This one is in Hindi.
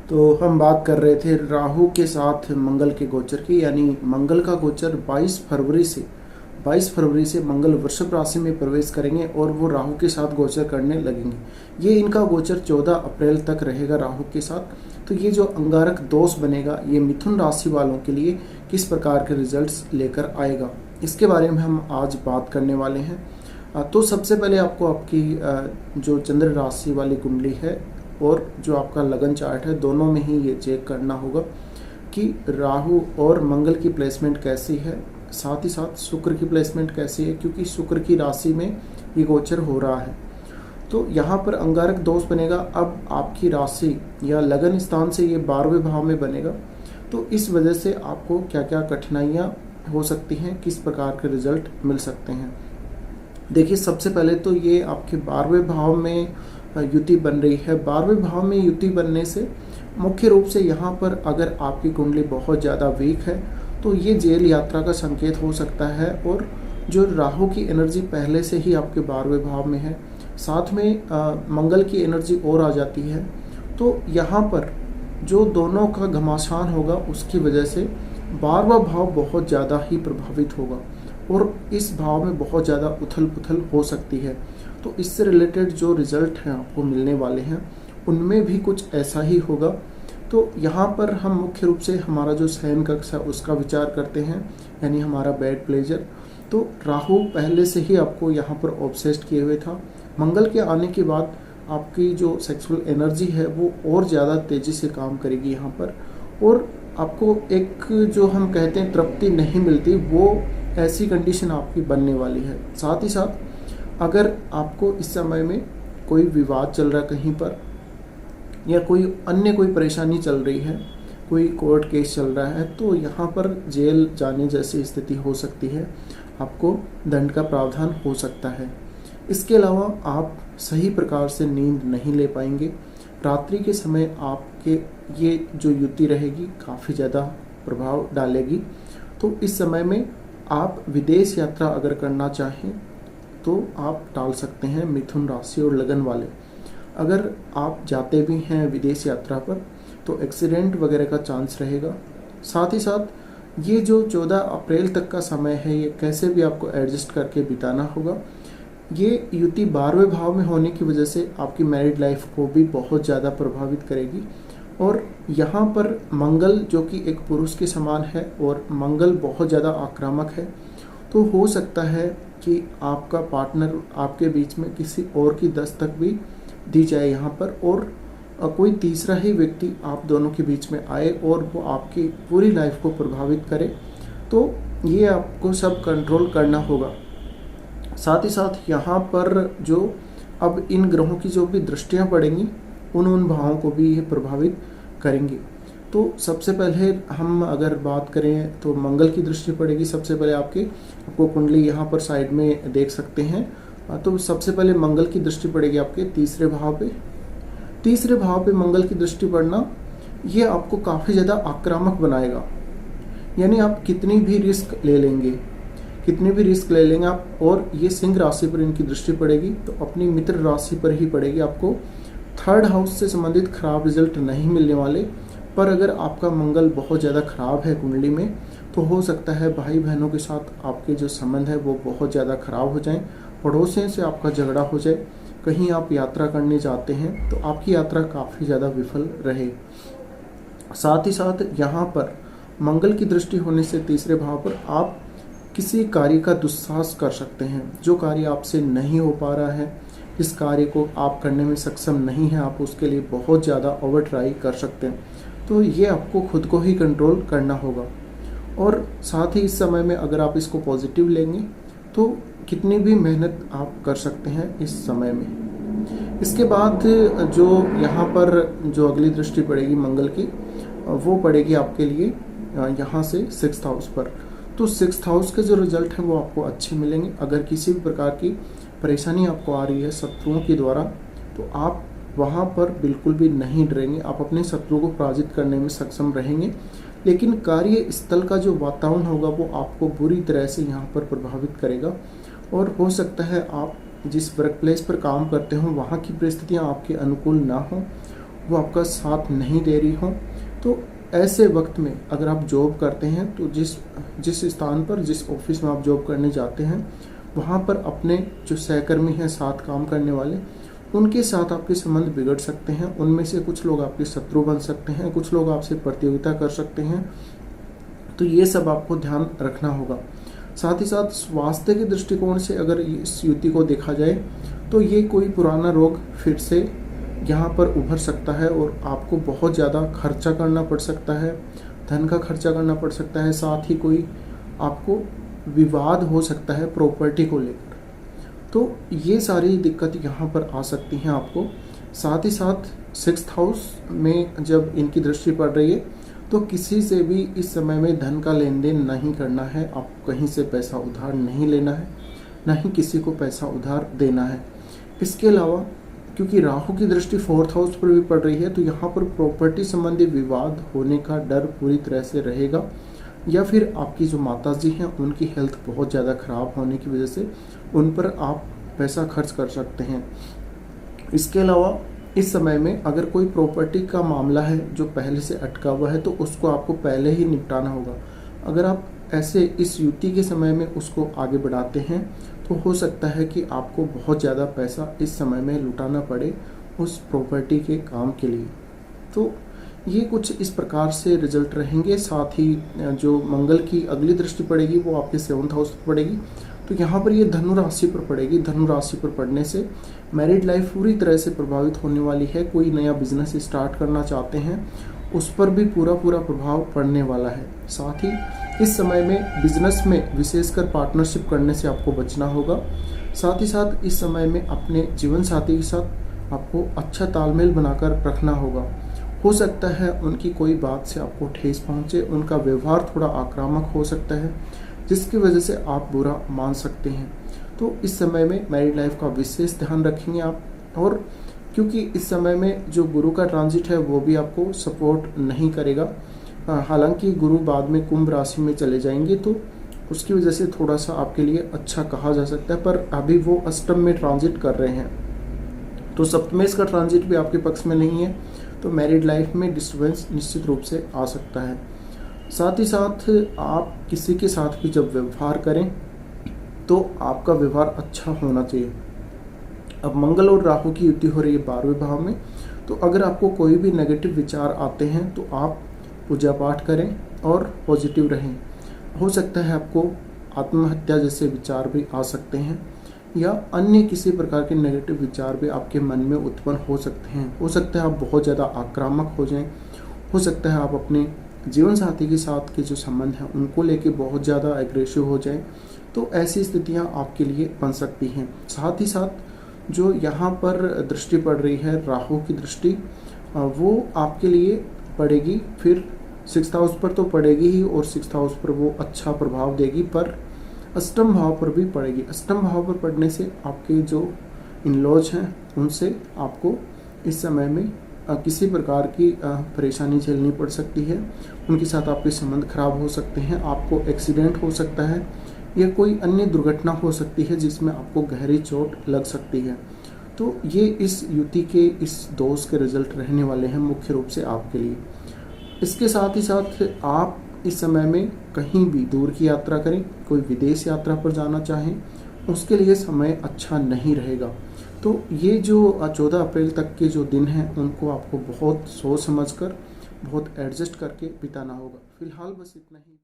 तो हम बात कर रहे थे राहु के साथ मंगल के गोचर की, यानी मंगल का गोचर 22 फरवरी से मंगल वृषभ राशि में प्रवेश करेंगे और वो राहु के साथ गोचर करने लगेंगे। ये इनका गोचर 14 अप्रैल तक रहेगा राहु के साथ। तो ये जो अंगारक दोष बनेगा ये मिथुन राशि वालों के लिए किस प्रकार के रिजल्ट्स लेकर आएगा, इसके बारे में हम आज बात करने वाले हैं। तो सबसे पहले आपको आपकी जो चंद्र राशि वाली कुंडली है और जो आपका लगन चार्ट है, दोनों में ही ये चेक करना होगा कि राहु और मंगल की प्लेसमेंट कैसी है, साथ ही साथ शुक्र की प्लेसमेंट कैसी है, क्योंकि शुक्र की राशि में ये गोचर हो रहा है। तो यहाँ पर अंगारक दोष बनेगा। अब आपकी राशि या लगन स्थान से ये 12वें भाव में बनेगा, तो इस वजह से आपको क्या क्या कठिनाइयाँ हो सकती हैं, किस प्रकार के रिजल्ट मिल सकते हैं। देखिए, सबसे पहले तो ये आपके 12वें भाव में युति बन रही है। 12वें भाव में युति बनने से मुख्य रूप से यहाँ पर अगर आपकी कुंडली बहुत ज़्यादा वीक है तो ये जेल यात्रा का संकेत हो सकता है। और जो राहु की एनर्जी पहले से ही आपके 12वें भाव में है, साथ में मंगल की एनर्जी और आ जाती है, तो यहाँ पर जो दोनों का घमासान होगा उसकी वजह से 12वां भाव बहुत ज़्यादा ही प्रभावित होगा और इस भाव में बहुत ज़्यादा उथल पुथल हो सकती है। तो इससे रिलेटेड जो रिजल्ट हैं आपको मिलने वाले हैं उनमें भी कुछ ऐसा ही होगा। तो यहाँ पर हम मुख्य रूप से हमारा जो शयन कक्ष है उसका विचार करते हैं, यानी हमारा बेड प्लेजर। तो राहु पहले से ही आपको यहाँ पर ऑब्सेस्ड किए हुए था। मंगल के आने के बाद आपकी जो सेक्सुअल एनर्जी है वो और ज़्यादा तेज़ी से काम करेगी यहाँ पर, और आपको एक जो हम कहते हैं तृप्ति नहीं मिलती, वो ऐसी कंडीशन आपकी बनने वाली है। साथ ही साथ अगर आपको इस समय में कोई विवाद चल रहा है कहीं पर, या कोई अन्य कोई परेशानी चल रही है, कोई कोर्ट केस चल रहा है, तो यहाँ पर जेल जाने जैसी स्थिति हो सकती है, आपको दंड का प्रावधान हो सकता है। इसके अलावा आप सही प्रकार से नींद नहीं ले पाएंगे। रात्रि के समय आपके ये जो युति रहेगी काफ़ी ज़्यादा प्रभाव डालेगी। तो इस समय में आप विदेश यात्रा अगर करना चाहें तो आप टाल सकते हैं, मिथुन राशि और लगन वाले। अगर आप जाते भी हैं विदेश यात्रा पर तो एक्सीडेंट वगैरह का चांस रहेगा। साथ ही साथ ये जो 14 अप्रैल तक का समय है ये कैसे भी आपको एडजस्ट करके बिताना होगा। ये युति 12वें भाव में होने की वजह से आपकी मैरिड लाइफ को भी बहुत ज़्यादा प्रभावित करेगी। और यहाँ पर मंगल जो कि एक पुरुष के समान है और मंगल बहुत ज़्यादा आक्रामक है, तो हो सकता है कि आपका पार्टनर आपके बीच में किसी और की दस्तक भी दी जाए यहाँ पर, और कोई तीसरा ही व्यक्ति आप दोनों के बीच में आए और वो आपकी पूरी लाइफ को प्रभावित करे। तो ये आपको सब कंट्रोल करना होगा। साथ ही साथ यहाँ पर जो अब इन ग्रहों की जो भी दृष्टियाँ पड़ेंगी उन भावों को भी ये प्रभावित करेंगी। तो सबसे पहले हम अगर बात करें तो मंगल की दृष्टि पड़ेगी। सबसे पहले आपको कुंडली यहाँ पर साइड में देख सकते हैं। तो सबसे पहले मंगल की दृष्टि पड़ेगी आपके तीसरे भाव पे। तीसरे भाव पे मंगल की दृष्टि पड़ना ये आपको काफ़ी ज़्यादा आक्रामक बनाएगा, यानी आप कितनी भी रिस्क ले लेंगे आप। और ये सिंह राशि पर इनकी दृष्टि पड़ेगी तो अपनी मित्र राशि पर ही पड़ेगी। आपको थर्ड हाउस से संबंधित खराब रिजल्ट नहीं मिलने वाले, पर अगर आपका मंगल बहुत ज़्यादा खराब है कुंडली में तो हो सकता है भाई बहनों के साथ आपके जो संबंध है वो बहुत ज़्यादा खराब हो जाएं, पड़ोसियों से आपका झगड़ा हो जाए, कहीं आप यात्रा करने जाते हैं तो आपकी यात्रा काफ़ी ज़्यादा विफल रहे। साथ ही साथ यहाँ पर मंगल की दृष्टि होने से तीसरे भाव पर आप किसी कार्य का दुस्साहस कर सकते हैं। जो कार्य आपसे नहीं हो पा रहा है, इस कार्य को आप करने में सक्षम नहीं हैं, आप उसके लिए बहुत ज़्यादा ओवर ट्राई कर सकते हैं। तो ये आपको खुद को ही कंट्रोल करना होगा। और साथ ही इस समय में अगर आप इसको पॉजिटिव लेंगे तो कितनी भी मेहनत आप कर सकते हैं इस समय में। इसके बाद जो यहाँ पर जो अगली दृष्टि पड़ेगी मंगल की, वो पड़ेगी आपके लिए यहाँ से 6th हाउस पर। तो 6th हाउस के जो रिजल्ट हैं वो आपको अच्छे मिलेंगे। अगर किसी भी प्रकार की परेशानी आपको आ रही है शत्रुओं के द्वारा, तो आप वहाँ पर बिल्कुल भी नहीं डरेंगे, आप अपने शत्रु को पराजित करने में सक्षम रहेंगे। लेकिन कार्य स्थल का जो वातावरण होगा वो आपको बुरी तरह से यहाँ पर प्रभावित करेगा, और हो सकता है आप जिस वर्क प्लेस पर काम करते हो वहाँ की परिस्थितियाँ आपके अनुकूल ना हो, वो आपका साथ नहीं दे रही हो। तो ऐसे वक्त में अगर आप जॉब करते हैं तो जिस जिस स्थान पर, जिस ऑफिस में आप जॉब करने जाते हैं, वहाँ पर अपने जो सहकर्मी हैं, साथ काम करने वाले, उनके साथ आपके संबंध बिगड़ सकते हैं। उनमें से कुछ लोग आपके शत्रु बन सकते हैं, कुछ लोग आपसे प्रतियोगिता कर सकते हैं। तो ये सब आपको ध्यान रखना होगा। साथ ही साथ स्वास्थ्य के दृष्टिकोण से अगर इस युति को देखा जाए तो ये कोई पुराना रोग फिर से यहाँ पर उभर सकता है और आपको बहुत ज़्यादा खर्चा करना पड़ सकता है, धन का खर्चा करना पड़ सकता है। साथ ही कोई आपको विवाद हो सकता है प्रॉपर्टी को लेकर। तो ये सारी दिक्कत यहाँ पर आ सकती हैं आपको। साथ ही साथ 6th हाउस में जब इनकी दृष्टि पड़ रही है तो किसी से भी इस समय में धन का लेन देन नहीं करना है। आपको कहीं से पैसा उधार नहीं लेना है, ना ही किसी को पैसा उधार देना है। इसके अलावा क्योंकि राहु की दृष्टि 4th हाउस पर भी पड़ रही है तो यहाँ पर प्रॉपर्टी संबंधी विवाद होने का डर पूरी तरह से रहेगा, या फिर आपकी जो माता जी हैं उनकी हेल्थ बहुत ज़्यादा खराब होने की वजह से उन पर आप पैसा खर्च कर सकते हैं। इसके अलावा इस समय में अगर कोई प्रॉपर्टी का मामला है जो पहले से अटका हुआ है तो उसको आपको पहले ही निपटाना होगा। अगर आप ऐसे इस युति के समय में उसको आगे बढ़ाते हैं तो हो सकता है कि आपको बहुत ज़्यादा पैसा इस समय में लुटाना पड़े उस प्रॉपर्टी के काम के लिए। तो ये कुछ इस प्रकार से रिजल्ट रहेंगे। साथ ही जो मंगल की अगली दृष्टि पड़ेगी वो आपके 7th हाउस पर पड़ेगी, तो यहाँ पर ये धनु राशि पर पड़ेगी। धनु राशि पर पड़ने से मैरिड लाइफ पूरी तरह से प्रभावित होने वाली है। कोई नया बिजनेस स्टार्ट करना चाहते हैं उस पर भी पूरा प्रभाव पड़ने वाला है। साथ ही इस समय में बिजनेस में विशेषकर पार्टनरशिप करने से आपको बचना होगा। साथ ही साथ इस समय में अपने जीवन साथी के साथ आपको अच्छा तालमेल बनाकर रखना होगा। हो सकता है उनकी कोई बात से आपको ठेस पहुंचे, उनका व्यवहार थोड़ा आक्रामक हो सकता है जिसकी वजह से आप बुरा मान सकते हैं। तो इस समय में मैरिड लाइफ का विशेष ध्यान रखेंगे आप। और क्योंकि इस समय में जो गुरु का ट्रांजिट है वो भी आपको सपोर्ट नहीं करेगा। हालांकि गुरु बाद में कुंभ राशि में चले जाएंगे तो उसकी वजह से थोड़ा सा आपके लिए अच्छा कहा जा सकता है, पर अभी वो अष्टम में ट्रांजिट कर रहे हैं तो सप्तमेश का ट्रांजिट भी आपके पक्ष में नहीं है, तो मैरिड लाइफ में डिस्टर्बेंस निश्चित रूप से आ सकता है। साथ ही साथ आप किसी के साथ भी जब व्यवहार करें तो आपका व्यवहार अच्छा होना चाहिए। अब मंगल और राहु की युति हो रही है 12वें भाव में, तो अगर आपको कोई भी नेगेटिव विचार आते हैं तो आप पूजा पाठ करें और पॉजिटिव रहें। हो सकता है आपको आत्महत्या जैसे विचार भी आ सकते हैं या अन्य किसी प्रकार के नेगेटिव विचार भी आपके मन में उत्पन्न हो सकते हैं। हो सकता है आप बहुत ज़्यादा आक्रामक हो जाएं, हो सकता है आप अपने जीवन साथी के साथ के जो संबंध हैं उनको लेके बहुत ज़्यादा एग्रेसिव हो जाएं। तो ऐसी स्थितियां आपके लिए बन सकती हैं। साथ ही साथ जो यहाँ पर दृष्टि पड़ रही है राहु की दृष्टि, वो आपके लिए पड़ेगी फिर 6th हाउस पर तो पड़ेगी ही, और 6th हाउस पर वो अच्छा प्रभाव देगी, पर अष्टम भाव पर भी पड़ेगी। अष्टम भाव पर पड़ने से आपके जो इन-लॉज हैं उनसे आपको इस समय में किसी प्रकार की परेशानी झेलनी पड़ सकती है। उनके साथ आपके संबंध खराब हो सकते हैं, आपको एक्सीडेंट हो सकता है या कोई अन्य दुर्घटना हो सकती है जिसमें आपको गहरी चोट लग सकती है। तो ये इस युति के इस दोष के रिजल्ट रहने वाले हैं मुख्य रूप से आपके लिए। इसके साथ ही साथ आप इस समय में कहीं भी दूर की यात्रा करें, कोई विदेश यात्रा पर जाना चाहें, उसके लिए समय अच्छा नहीं रहेगा। तो ये जो 14 अप्रैल तक के जो दिन हैं उनको आपको बहुत सोच समझकर, बहुत एडजस्ट करके बिताना होगा। फिलहाल बस इतना ही।